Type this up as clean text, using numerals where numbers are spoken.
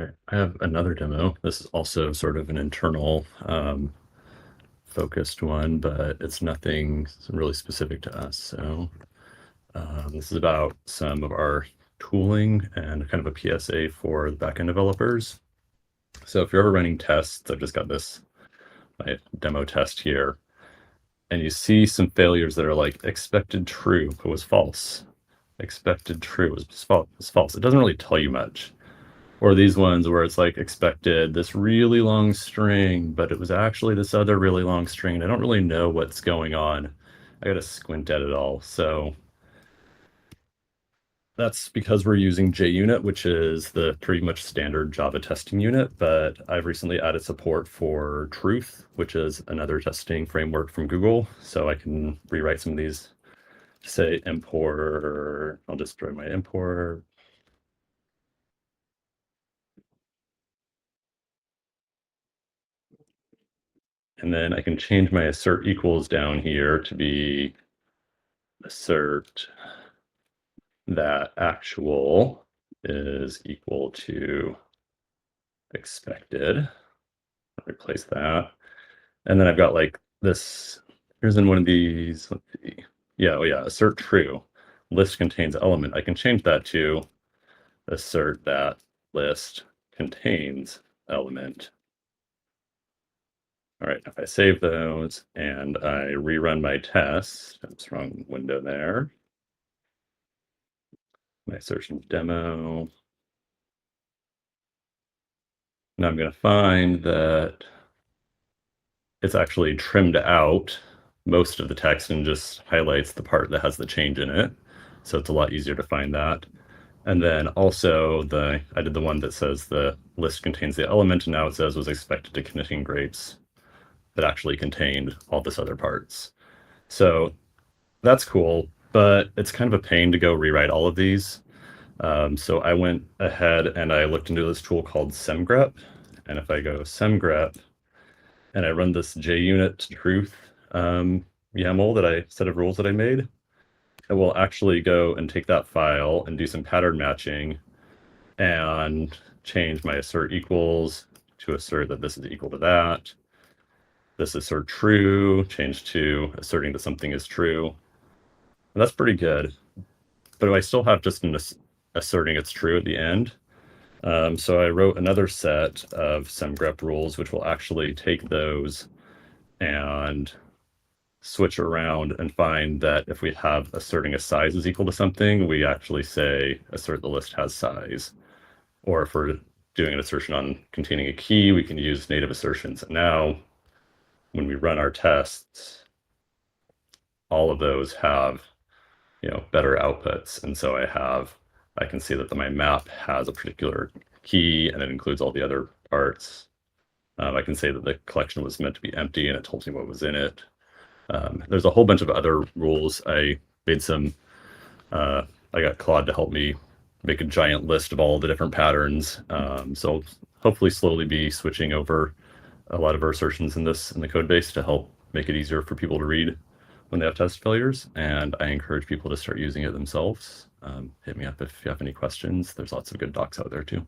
All right, I have another demo. This is also sort of an internal focused one, but it's nothing really specific to us. So this is about some of our tooling and kind of a PSA for the backend developers. So if you're ever running tests, I've just got my demo test here, and you see some failures that are like expected true, but was false. Expected true was false. It doesn't really tell you much. Or these ones where it's like expected this really long string, but it was actually this other really long string. And I don't really know what's going on. I got to squint at it all. So that's because we're using JUnit, which is the pretty much standard Java testing unit. But I've recently added support for Truth, which is another testing framework from Google. So I can rewrite some of these. Say import, I'll destroy my import. And then I can change my assert equals down here to be assert that actual is equal to expected. Replace that. And then I've got like this, here's in one of these, let's see. Yeah, oh yeah, assert true. List contains element. I can change that to assert that list contains element. All right, if I save those and I rerun my test, that's wrong window there. My assertion demo. Now I'm going to find that it's actually trimmed out most of the text and just highlights the part that has the change in it. So it's a lot easier to find that. And then also I did the one that says the list contains the element, and now it says was expected to contain grapes that actually contained all this other parts. So that's cool, but it's kind of a pain to go rewrite all of these. So I went ahead and I looked into this tool called semgrep. And if I go semgrep and I run this JUnit truth YAML set of rules that I made, it will actually go and take that file and do some pattern matching and change my assert equals to assert that this is equal to that. This assert true, change to asserting that something is true. And that's pretty good. But I still have just an asserting it's true at the end. So I wrote another set of semgrep rules, which will actually take those and switch around and find that if we have asserting a size is equal to something, we actually say assert the list has size. Or if we're doing an assertion on containing a key, we can use native assertions. And now when we run our tests, all of those have better outputs. And so I can see that my map has a particular key and it includes all the other parts. I can say that the collection was meant to be empty and it tells me what was in it. There's a whole bunch of other rules. I made I got Claude to help me make a giant list of all the different patterns. So I'll hopefully slowly be switching over a lot of our assertions in the code base to help make it easier for people to read when they have test failures. And I encourage people to start using it themselves. Hit me up if you have any questions. There's lots of good docs out there too.